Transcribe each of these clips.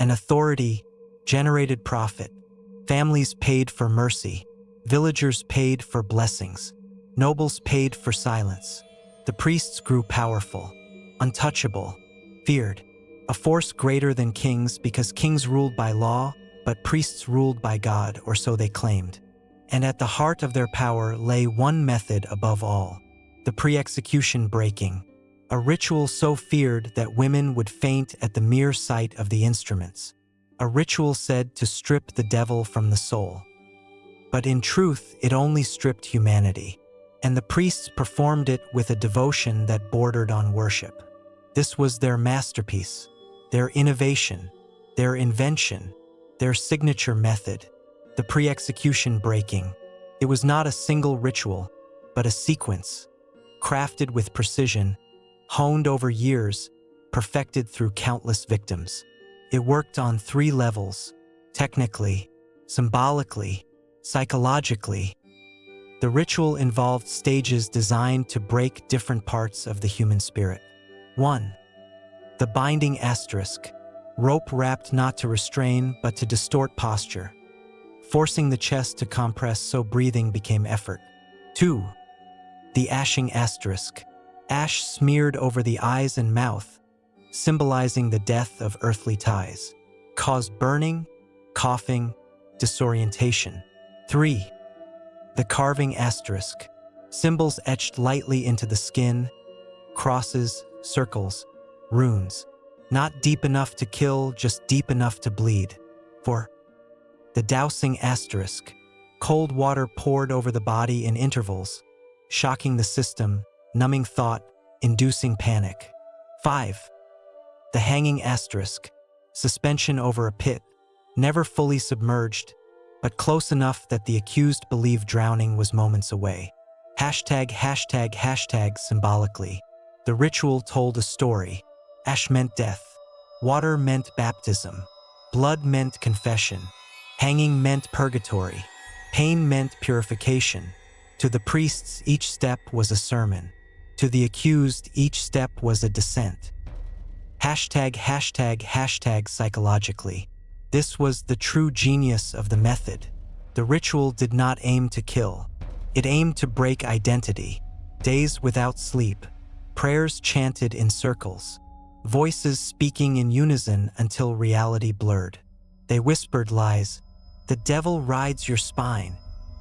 and authority generated profit. Families paid for mercy, villagers paid for blessings, nobles paid for silence. The priests grew powerful, untouchable, feared, a force greater than kings because kings ruled by law, but priests ruled by God, or so they claimed. And at the heart of their power lay one method above all: the pre-execution breaking, a ritual so feared that women would faint at the mere sight of the instruments, a ritual said to strip the devil from the soul. But in truth, it only stripped humanity, and the priests performed it with a devotion that bordered on worship. This was their masterpiece, their innovation, their invention, their signature method, the pre-execution breaking. It was not a single ritual, but a sequence, crafted with precision, honed over years, perfected through countless victims. It worked on 3 levels: technically, symbolically, psychologically. The ritual involved stages designed to break different parts of the human spirit. 1. The binding asterisk, rope wrapped not to restrain but to distort posture, forcing the chest to compress so breathing became effort. 2. The ashing asterisk, ash smeared over the eyes and mouth, symbolizing the death of earthly ties, caused burning, coughing, disorientation. 3. The carving asterisk, symbols etched lightly into the skin, crosses, circles, runes, not deep enough to kill, just deep enough to bleed. 4. The dousing asterisk, cold water poured over the body in intervals, shocking the system, numbing thought, inducing panic. 5. The hanging asterisk, suspension over a pit, never fully submerged, but close enough that the accused believed drowning was moments away. ##### symbolically. The ritual told a story. Ash meant death. Water meant baptism. Blood meant confession. Hanging meant purgatory. Pain meant purification. To the priests, each step was a sermon. To the accused, each step was a descent. #### psychologically. This was the true genius of the method. The ritual did not aim to kill. It aimed to break identity. Days without sleep. Prayers chanted in circles. Voices speaking in unison until reality blurred. They whispered lies. The devil rides your spine.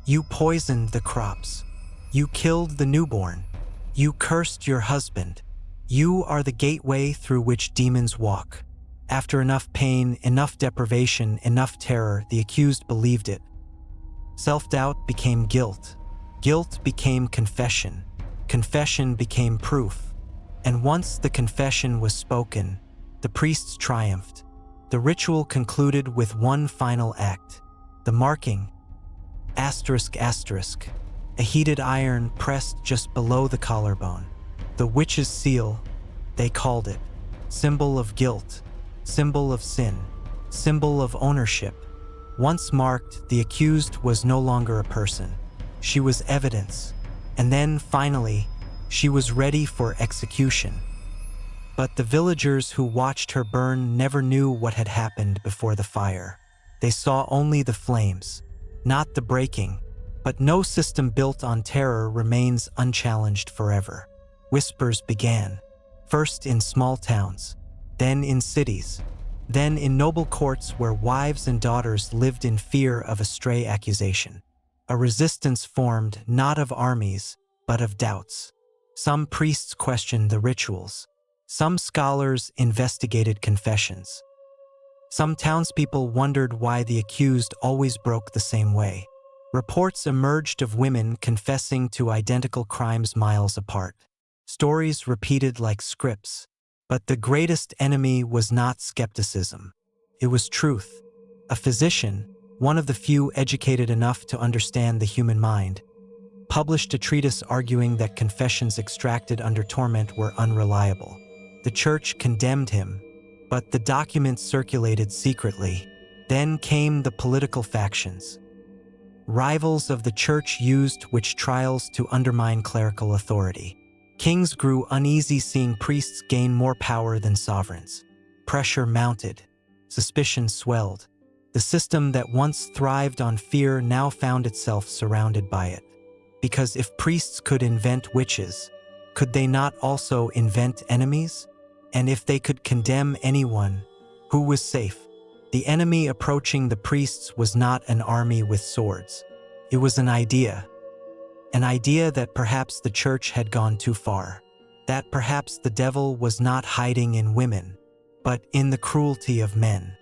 You poisoned the crops. You killed the newborn. You cursed your husband. You are the gateway through which demons walk. After enough pain, enough deprivation, enough terror, the accused believed it. Self-doubt became guilt. Guilt became confession. Confession became proof. And once the confession was spoken, the priests triumphed. The ritual concluded with one final act. The marking, ***, a heated iron pressed just below the collarbone. The witch's seal, they called it, symbol of guilt, symbol of sin, symbol of ownership. Once marked, the accused was no longer a person. She was evidence. And then, finally, she was ready for execution. But the villagers who watched her burn never knew what had happened before the fire. They saw only the flames, not the breaking. But no system built on terror remains unchallenged forever. Whispers began, first in small towns, then in cities, then in noble courts where wives and daughters lived in fear of a stray accusation. A resistance formed not of armies, but of doubts. Some priests questioned the rituals. Some scholars investigated confessions. Some townspeople wondered why the accused always broke the same way. Reports emerged of women confessing to identical crimes miles apart. Stories repeated like scripts. But the greatest enemy was not skepticism. It was truth. A physician, one of the few educated enough to understand the human mind, published a treatise arguing that confessions extracted under torment were unreliable. The church condemned him, but the documents circulated secretly. Then came the political factions. Rivals of the church used witch trials to undermine clerical authority. Kings grew uneasy seeing priests gain more power than sovereigns. Pressure mounted. Suspicion swelled. The system that once thrived on fear now found itself surrounded by it. Because if priests could invent witches, could they not also invent enemies? And if they could condemn anyone, who was safe? The enemy approaching the priests was not an army with swords. It was an idea. An idea that perhaps the church had gone too far. That perhaps the devil was not hiding in women, but in the cruelty of men.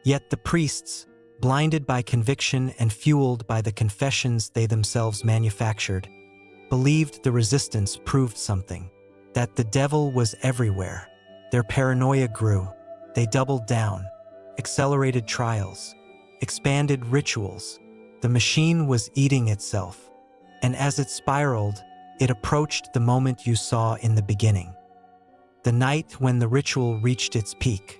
Yet the priests, blinded by conviction and fueled by the confessions they themselves manufactured, believed the resistance proved something, that the devil was everywhere. Their paranoia grew. They doubled down, accelerated trials, expanded rituals. The machine was eating itself, and as it spiraled, it approached the moment you saw in the beginning. The night when the ritual reached its peak,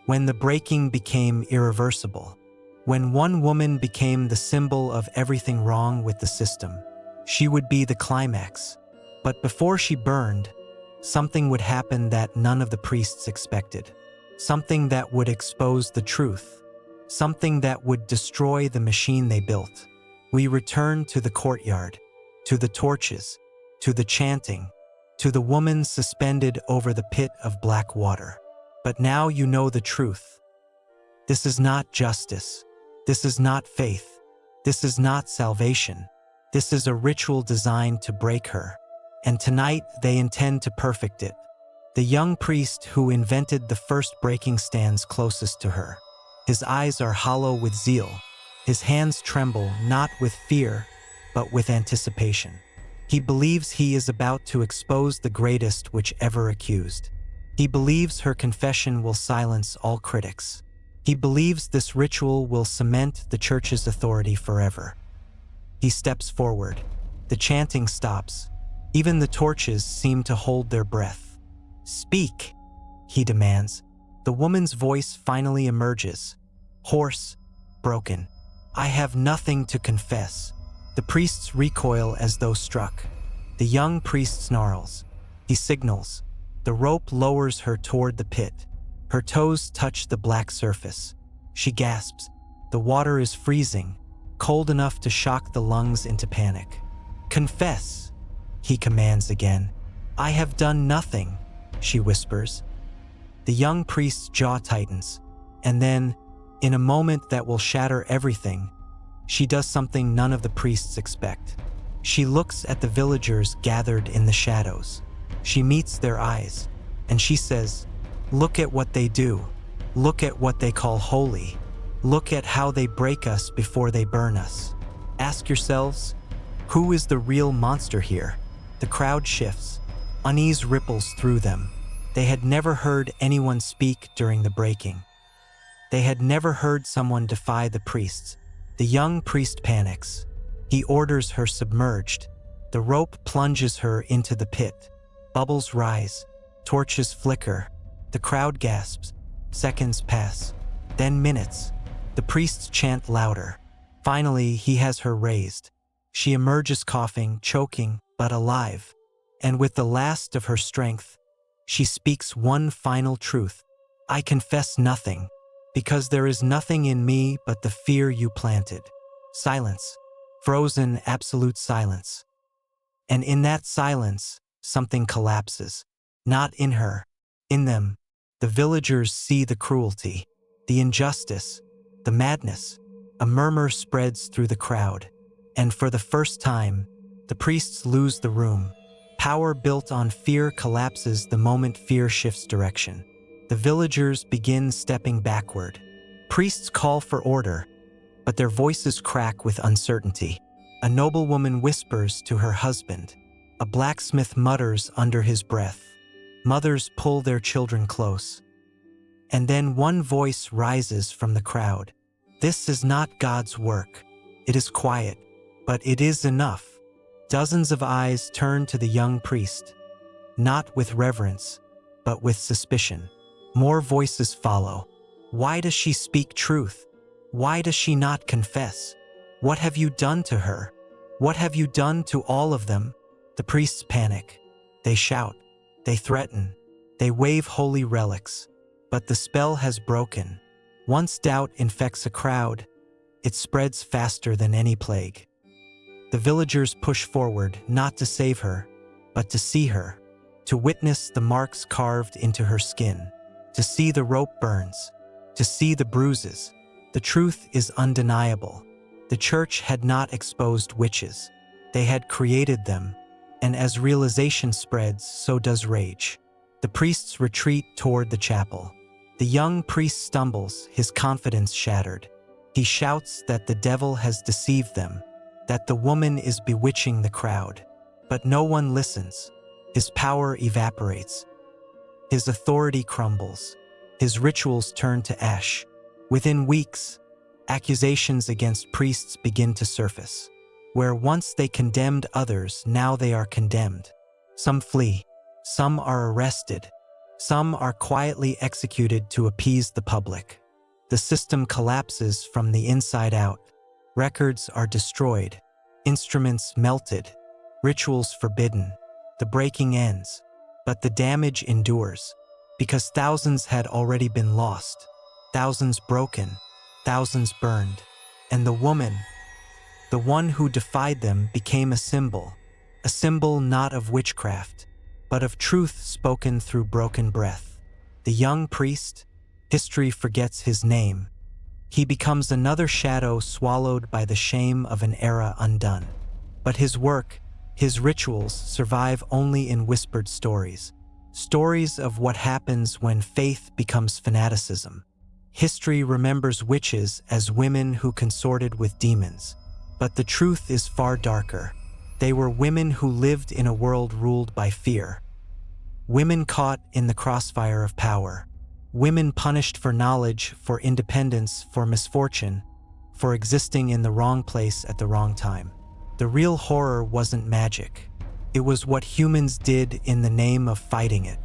when the breaking became irreversible, when one woman became the symbol of everything wrong with the system. She would be the climax. But before she burned, something would happen that none of the priests expected. Something that would expose the truth. Something that would destroy the machine they built. We return to the courtyard, to the torches, to the chanting, to the woman suspended over the pit of black water. But now you know the truth. This is not justice. This is not faith. This is not salvation. This is a ritual designed to break her. And tonight they intend to perfect it. The young priest who invented the first breaking stands closest to her. His eyes are hollow with zeal. His hands tremble not with fear, but with anticipation. He believes he is about to expose the greatest which ever accused. He believes her confession will silence all critics. He believes this ritual will cement the church's authority forever. He steps forward. The chanting stops. Even the torches seem to hold their breath. "Speak," he demands. The woman's voice finally emerges. Hoarse, broken. "I have nothing to confess." The priests recoil as though struck. The young priest snarls. He signals. The rope lowers her toward the pit. Her toes touch the black surface. She gasps. The water is freezing, cold enough to shock the lungs into panic. "Confess," he commands again. "I have done nothing," she whispers. The young priest's jaw tightens, and then, in a moment that will shatter everything, she does something none of the priests expect. She looks at the villagers gathered in the shadows. She meets their eyes, and she says, "Look at what they do. Look at what they call holy. Look at how they break us before they burn us. Ask yourselves, who is the real monster here?" The crowd shifts. Unease ripples through them. They had never heard anyone speak during the breaking. They had never heard someone defy the priests. The young priest panics. He orders her submerged. The rope plunges her into the pit. Bubbles rise. Torches flicker. The crowd gasps. Seconds pass. Then minutes. The priests chant louder. Finally, he has her raised. She emerges coughing, choking, but alive. And with the last of her strength, she speaks one final truth. "I confess nothing, because there is nothing in me but the fear you planted." Silence. Frozen, absolute silence. And in that silence, something collapses. Not in her, in them. The villagers see the cruelty, the injustice, the madness. A murmur spreads through the crowd. And for the first time, the priests lose the room. Power built on fear collapses the moment fear shifts direction. The villagers begin stepping backward. Priests call for order, but their voices crack with uncertainty. A noblewoman whispers to her husband. A blacksmith mutters under his breath. Mothers pull their children close. And then one voice rises from the crowd. "This is not God's work. It is quiet, but it is enough." Dozens of eyes turn to the young priest, not with reverence, but with suspicion. More voices follow. Why does she speak truth? Why does she not confess? What have you done to her? What have you done to all of them? The priests panic. They shout. They threaten. They wave holy relics. But the spell has broken. Once doubt infects a crowd, it spreads faster than any plague. The villagers push forward not to save her, but to see her, to witness the marks carved into her skin, to see the rope burns, to see the bruises. The truth is undeniable. The church had not exposed witches. They had created them, and as realization spreads, so does rage. The priests retreat toward the chapel. The young priest stumbles, his confidence shattered. He shouts that the devil has deceived them, that the woman is bewitching the crowd. But no one listens. His power evaporates. His authority crumbles. His rituals turn to ash. Within weeks, accusations against priests begin to surface. Where once they condemned others, now they are condemned. Some flee. Some are arrested. Some are quietly executed to appease the public. The system collapses from the inside out. Records are destroyed. Instruments melted. Rituals forbidden. The breaking ends. But the damage endures, because thousands had already been lost, thousands broken, thousands burned. And the woman, the one who defied them, became a symbol not of witchcraft, but of truth spoken through broken breath. The young priest, history forgets his name. He becomes another shadow swallowed by the shame of an era undone. But his work, his rituals, survive only in whispered stories. Stories of what happens when faith becomes fanaticism. History remembers witches as women who consorted with demons. But the truth is far darker. They were women who lived in a world ruled by fear. Women caught in the crossfire of power. Women punished for knowledge, for independence, for misfortune, for existing in the wrong place at the wrong time. The real horror wasn't magic. It was what humans did in the name of fighting it.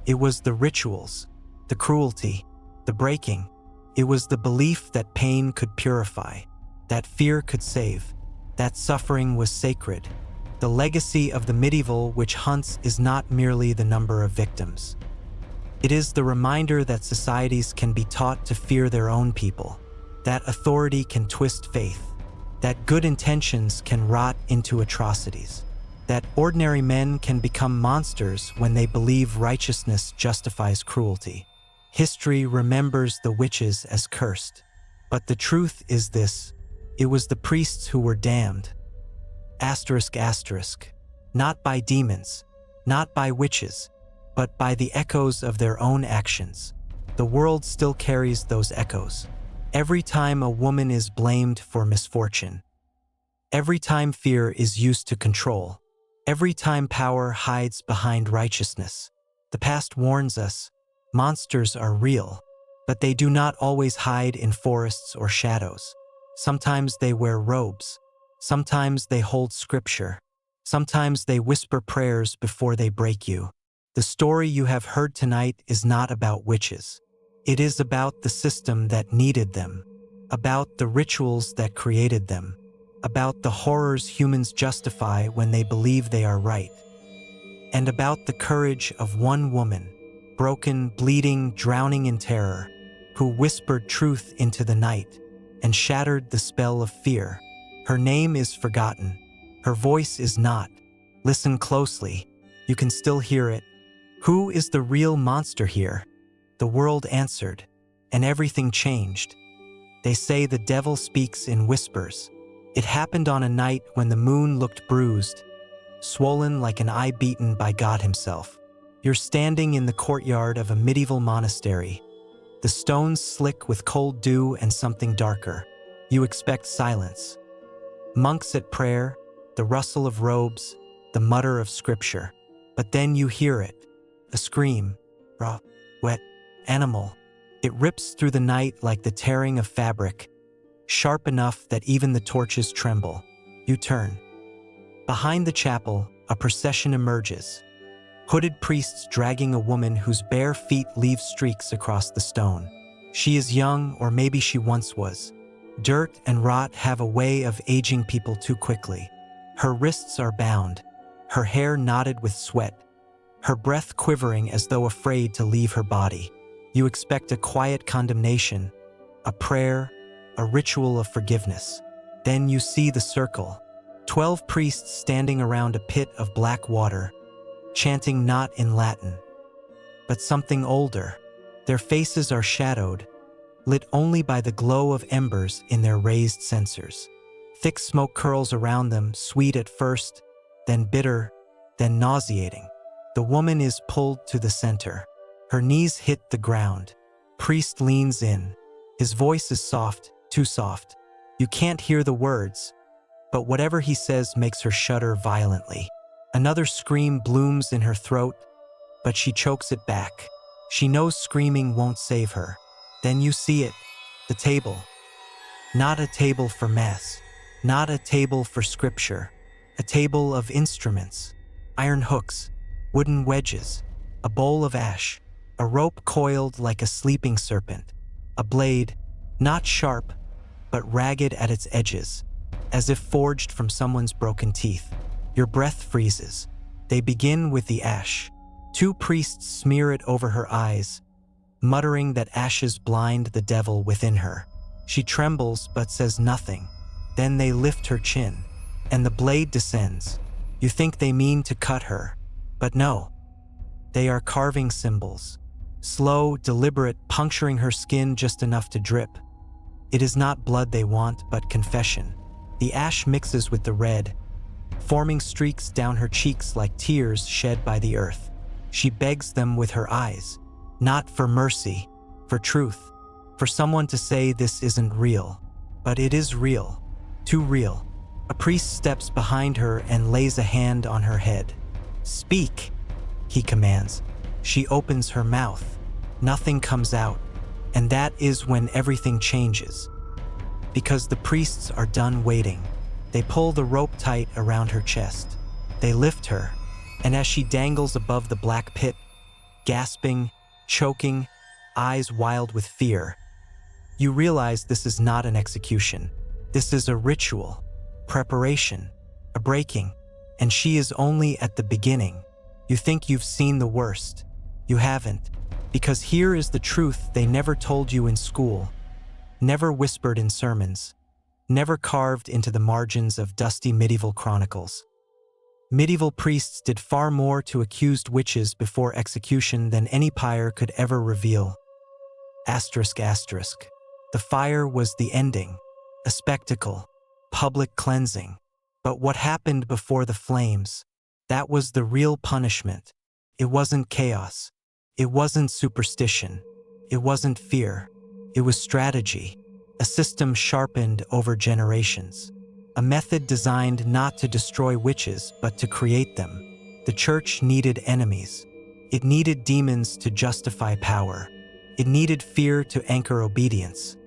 It was the rituals, the cruelty, the breaking. It was the belief that pain could purify, that fear could save, that suffering was sacred. The legacy of the medieval witch hunts is not merely the number of victims. It is the reminder that societies can be taught to fear their own people, that authority can twist faith, that good intentions can rot into atrocities, that ordinary men can become monsters when they believe righteousness justifies cruelty. History remembers the witches as cursed. But the truth is this: it was the priests who were damned. Asterisk asterisk. Not by demons, not by witches, but by the echoes of their own actions. The world still carries those echoes. Every time a woman is blamed for misfortune, every time fear is used to control, every time power hides behind righteousness, the past warns us, monsters are real, but they do not always hide in forests or shadows. Sometimes they wear robes. Sometimes they hold scripture. Sometimes they whisper prayers before they break you. The story you have heard tonight is not about witches. It is about the system that needed them, about the rituals that created them, about the horrors humans justify when they believe they are right, and about the courage of one woman, broken, bleeding, drowning in terror, who whispered truth into the night and shattered the spell of fear. Her name is forgotten. Her voice is not. Listen closely. You can still hear it. Who is the real monster here? The world answered, and everything changed. They say the devil speaks in whispers. It happened on a night when the moon looked bruised, swollen like an eye beaten by God himself. You're standing in the courtyard of a medieval monastery. The stones slick with cold dew and something darker. You expect silence. Monks at prayer, the rustle of robes, the mutter of scripture. But then you hear it. A scream. Raw, wet, animal. It rips through the night like the tearing of fabric, sharp enough that even the torches tremble. You turn. Behind the chapel, a procession emerges. Hooded priests dragging a woman whose bare feet leave streaks across the stone. She is young, or maybe she once was. Dirt and rot have a way of aging people too quickly. Her wrists are bound, her hair knotted with sweat, her breath quivering as though afraid to leave her body. You expect a quiet condemnation, a prayer, a ritual of forgiveness. Then you see the circle. 12 priests standing around a pit of black water, chanting not in Latin, but something older. Their faces are shadowed, lit only by the glow of embers in their raised censers. Thick smoke curls around them, sweet at first, then bitter, then nauseating. The woman is pulled to the center. Her knees hit the ground. Priest leans in. His voice is soft, too soft. You can't hear the words, but whatever he says makes her shudder violently. Another scream blooms in her throat, but she chokes it back. She knows screaming won't save her. Then you see it, the table. Not a table for mass, not a table for scripture, a table of instruments, iron hooks, wooden wedges, a bowl of ash, a rope coiled like a sleeping serpent, a blade, not sharp, but ragged at its edges, as if forged from someone's broken teeth. Your breath freezes. They begin with the ash. 2 priests smear it over her eyes, muttering that ashes blind the devil within her. She trembles but says nothing. Then they lift her chin, and the blade descends. You think they mean to cut her, but no. They are carving symbols. Slow, deliberate, puncturing her skin just enough to drip. It is not blood they want, but confession. The ash mixes with the red, forming streaks down her cheeks like tears shed by the earth. She begs them with her eyes, not for mercy, for truth, for someone to say this isn't real. But it is real, too real. A priest steps behind her and lays a hand on her head. "Speak," he commands. She opens her mouth. Nothing comes out, and that is when everything changes. Because the priests are done waiting. They pull the rope tight around her chest. They lift her, and as she dangles above the black pit, gasping, choking, eyes wild with fear, you realize this is not an execution. This is a ritual, preparation, a breaking, and she is only at the beginning. You think you've seen the worst. You haven't, because here is the truth they never told you in school, never whispered in sermons, never carved into the margins of dusty medieval chronicles. Medieval priests did far more to accused witches before execution than any pyre could ever reveal. Asterisk, asterisk. The fire was the ending, a spectacle, public cleansing. But what happened before the flames? That was the real punishment. It wasn't chaos. It wasn't superstition. It wasn't fear. It was strategy, a system sharpened over generations. A method designed not to destroy witches, but to create them. The church needed enemies. It needed demons to justify power. It needed fear to anchor obedience.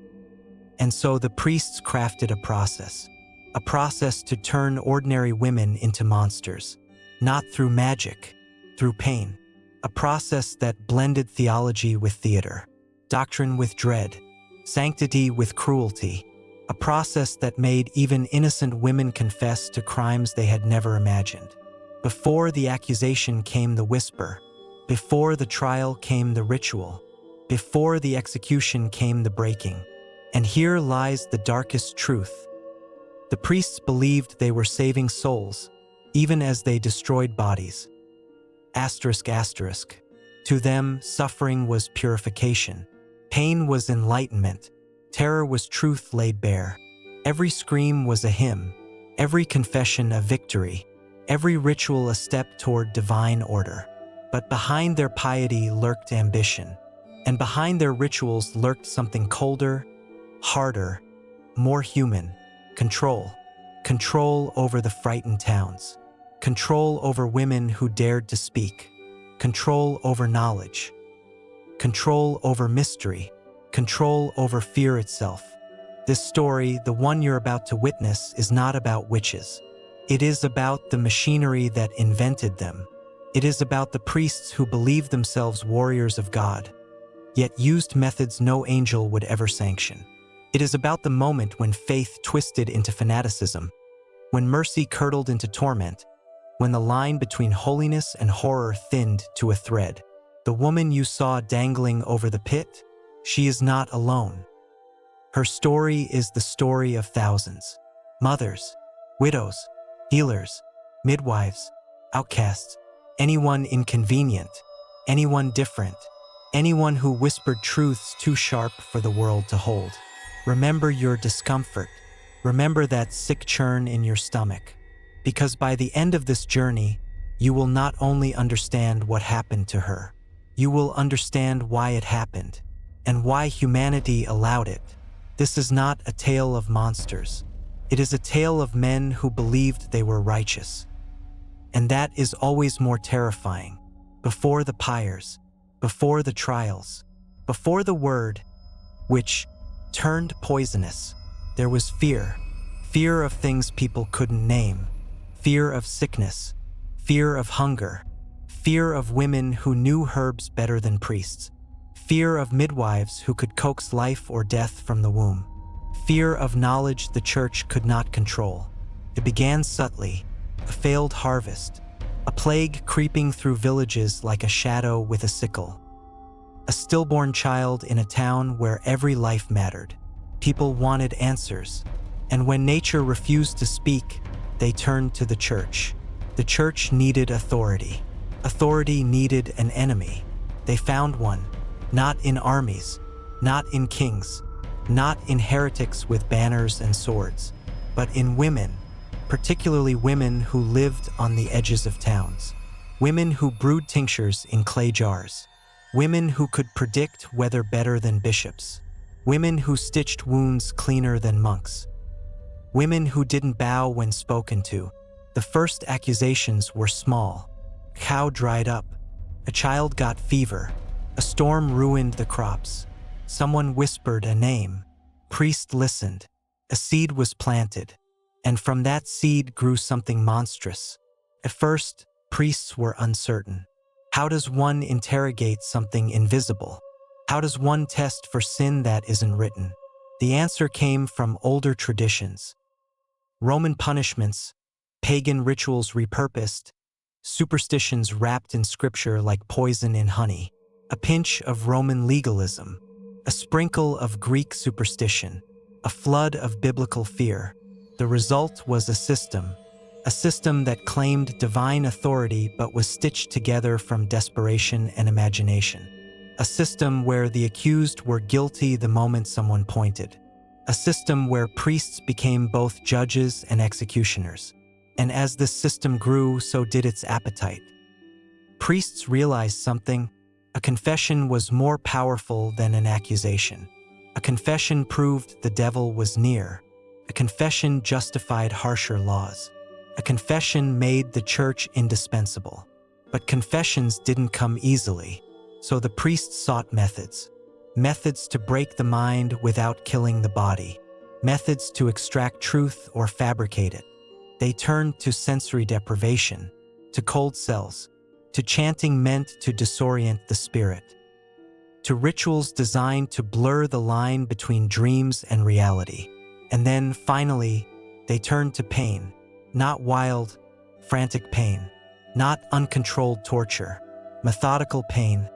And so the priests crafted a process to turn ordinary women into monsters, not through magic, through pain. A process that blended theology with theater, doctrine with dread, sanctity with cruelty. A process that made even innocent women confess to crimes they had never imagined. Before the accusation came the whisper. Before the trial came the ritual. Before the execution came the breaking. And here lies the darkest truth. The priests believed they were saving souls, even as they destroyed bodies. Asterisk, asterisk. To them, suffering was purification. Pain was enlightenment. Terror was truth laid bare. Every scream was a hymn. Every confession a victory. Every ritual a step toward divine order. But behind their piety lurked ambition. And behind their rituals lurked something colder, harder, more human. Control. Control over the frightened towns. Control over women who dared to speak. Control over knowledge. Control over mystery. Control over fear itself. This story, the one you're about to witness, is not about witches. It is about the machinery that invented them. It is about the priests who believed themselves warriors of God, yet used methods no angel would ever sanction. It is about the moment when faith twisted into fanaticism, when mercy curdled into torment, when the line between holiness and horror thinned to a thread. The woman you saw dangling over the pit, she is not alone. Her story is the story of thousands. Mothers, widows, healers, midwives, outcasts, anyone inconvenient, anyone different, anyone who whispered truths too sharp for the world to hold. Remember your discomfort. Remember that sick churn in your stomach. Because by the end of this journey, you will not only understand what happened to her, you will understand why it happened and why humanity allowed it. This is not a tale of monsters. It is a tale of men who believed they were righteous. And that is always more terrifying. Before the pyres, before the trials, before the word, which turned poisonous, there was fear. Fear of things people couldn't name. Fear of sickness. Fear of hunger. Fear of women who knew herbs better than priests. Fear of midwives who could coax life or death from the womb. Fear of knowledge the church could not control. It began subtly, a failed harvest, a plague creeping through villages like a shadow with a sickle. A stillborn child in a town where every life mattered. People wanted answers, and when nature refused to speak, they turned to the church. The church needed authority. Authority needed an enemy. They found one. Not in armies, not in kings, not in heretics with banners and swords, but in women, particularly women who lived on the edges of towns, women who brewed tinctures in clay jars, women who could predict weather better than bishops, women who stitched wounds cleaner than monks, women who didn't bow when spoken to. The first accusations were small. A cow dried up, a child got fever, a storm ruined the crops. Someone whispered a name. Priest listened. A seed was planted. And from that seed grew something monstrous. At first, priests were uncertain. How does one interrogate something invisible? How does one test for sin that isn't written? The answer came from older traditions. Roman punishments, pagan rituals repurposed, superstitions wrapped in scripture like poison in honey. A pinch of Roman legalism, a sprinkle of Greek superstition, a flood of biblical fear. The result was a system that claimed divine authority but was stitched together from desperation and imagination. A system where the accused were guilty the moment someone pointed. A system where priests became both judges and executioners. And as this system grew, so did its appetite. Priests realized something. A confession was more powerful than an accusation. A confession proved the devil was near. A confession justified harsher laws. A confession made the church indispensable. But confessions didn't come easily, so the priests sought methods. Methods to break the mind without killing the body. Methods to extract truth or fabricate it. They turned to sensory deprivation, to cold cells, to chanting meant to disorient the spirit, to rituals designed to blur the line between dreams and reality. And then, finally, they turned to pain. Not wild, frantic pain. Not uncontrolled torture. Methodical pain.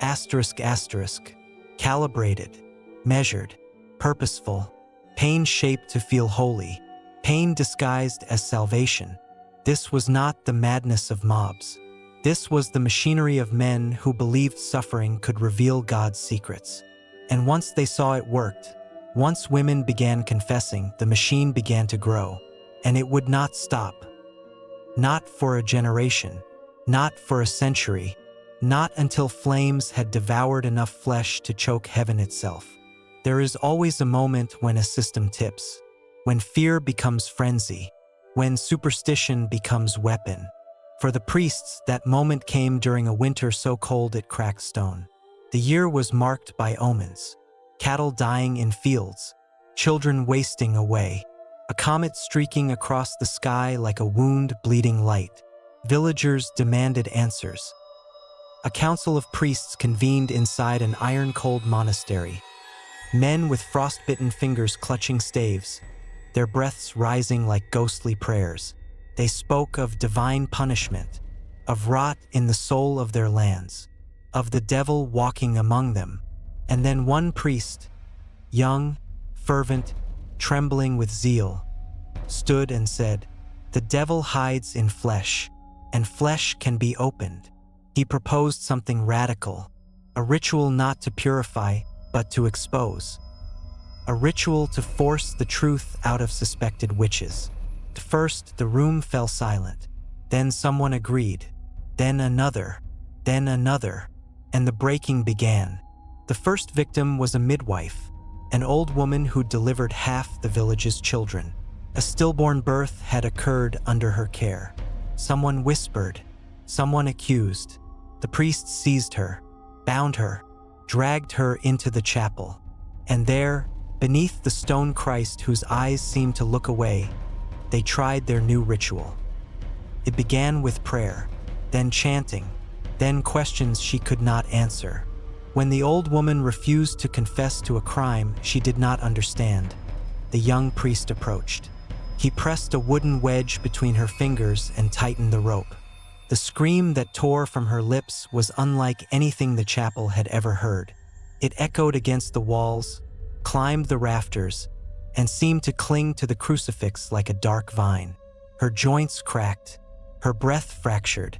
Asterisk, asterisk. Calibrated. Measured. Purposeful. Pain shaped to feel holy. Pain disguised as salvation. This was not the madness of mobs. This was the machinery of men who believed suffering could reveal God's secrets. And once they saw it worked, once women began confessing, the machine began to grow. And it would not stop. Not for a generation. Not for a century. Not until flames had devoured enough flesh to choke heaven itself. There is always a moment when a system tips. When fear becomes frenzy. When superstition becomes weapon. For the priests, that moment came during a winter so cold it cracked stone. The year was marked by omens. Cattle dying in fields. Children wasting away. A comet streaking across the sky like a wound bleeding light. Villagers demanded answers. A council of priests convened inside an iron-cold monastery. Men with frostbitten fingers clutching staves, their breaths rising like ghostly prayers. They spoke of divine punishment, of rot in the soul of their lands, of the devil walking among them. And then one priest, young, fervent, trembling with zeal, stood and said, "The devil hides in flesh, and flesh can be opened." He proposed something radical, a ritual not to purify, but to expose. A ritual to force the truth out of suspected witches. At first, the room fell silent. Then someone agreed. Then another. Then another. And the breaking began. The first victim was a midwife, an old woman who delivered half the village's children. A stillborn birth had occurred under her care. Someone whispered. Someone accused. The priests seized her, bound her, dragged her into the chapel. And there, beneath the stone Christ whose eyes seemed to look away, they tried their new ritual. It began with prayer, then chanting, then questions she could not answer. When the old woman refused to confess to a crime she did not understand, the young priest approached. He pressed a wooden wedge between her fingers and tightened the rope. The scream that tore from her lips was unlike anything the chapel had ever heard. It echoed against the walls, climbed the rafters, and seemed to cling to the crucifix like a dark vine. Her joints cracked, her breath fractured.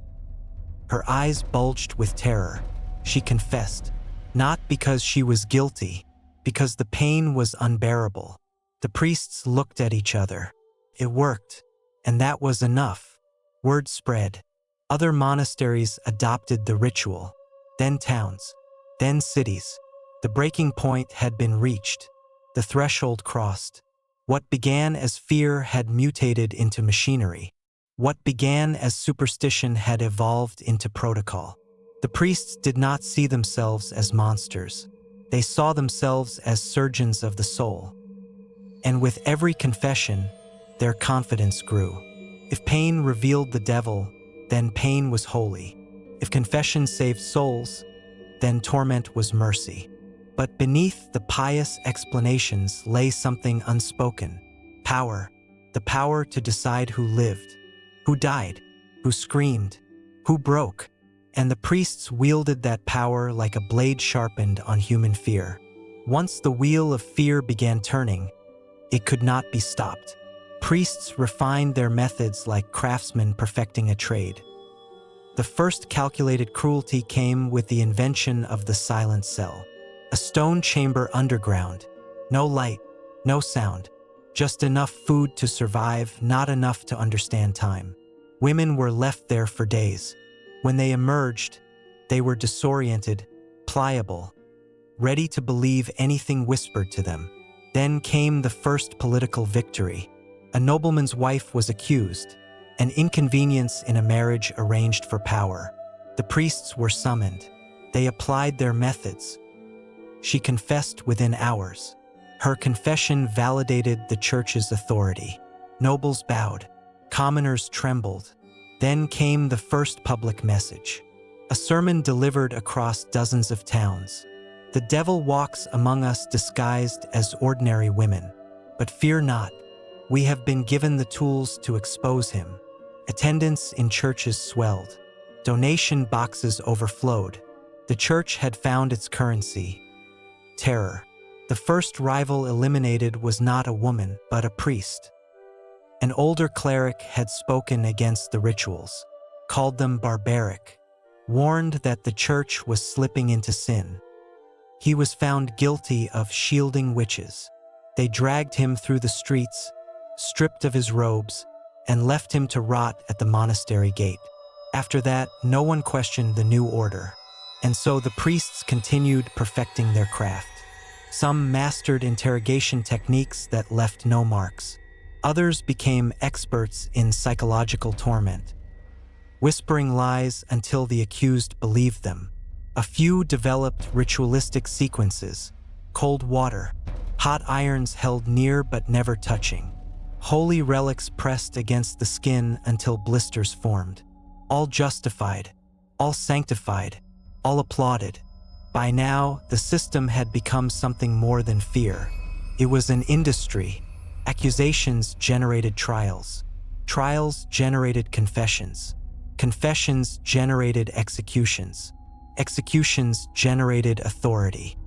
Her eyes bulged with terror. She confessed, not because she was guilty, because the pain was unbearable. The priests looked at each other. It worked, and that was enough. Word spread. Other monasteries adopted the ritual, then towns, then cities. The breaking point had been reached, the threshold crossed. What began as fear had mutated into machinery. What began as superstition had evolved into protocol. The priests did not see themselves as monsters. They saw themselves as surgeons of the soul. And with every confession, their confidence grew. If pain revealed the devil, then pain was holy. If confession saved souls, then torment was mercy. But beneath the pious explanations lay something unspoken. Power. The power to decide who lived, who died, who screamed, who broke. And the priests wielded that power like a blade sharpened on human fear. Once the wheel of fear began turning, it could not be stopped. Priests refined their methods like craftsmen perfecting a trade. The first calculated cruelty came with the invention of the silent cell. A stone chamber underground. No light, no sound. Just enough food to survive, not enough to understand time. Women were left there for days. When they emerged, they were disoriented, pliable, ready to believe anything whispered to them. Then came the first political victory. A nobleman's wife was accused, an inconvenience in a marriage arranged for power. The priests were summoned. They applied their methods. She confessed within hours. Her confession validated the church's authority. Nobles bowed. Commoners trembled. Then came the first public message. A sermon delivered across dozens of towns. The devil walks among us disguised as ordinary women. But fear not. We have been given the tools to expose him. Attendance in churches swelled. Donation boxes overflowed. The church had found its currency. Terror. The first rival eliminated was not a woman, but a priest. An older cleric had spoken against the rituals, called them barbaric, warned that the church was slipping into sin. He was found guilty of shielding witches. They dragged him through the streets, stripped of his robes, and left him to rot at the monastery gate. After that, no one questioned the new order, and so the priests continued perfecting their craft. Some mastered interrogation techniques that left no marks. Others became experts in psychological torment, whispering lies until the accused believed them. A few developed ritualistic sequences: cold water, hot irons held near but never touching, holy relics pressed against the skin until blisters formed. All justified, all sanctified, all applauded. By now, the system had become something more than fear. It was an industry. Accusations generated trials. Trials generated confessions. Confessions generated executions. Executions generated authority.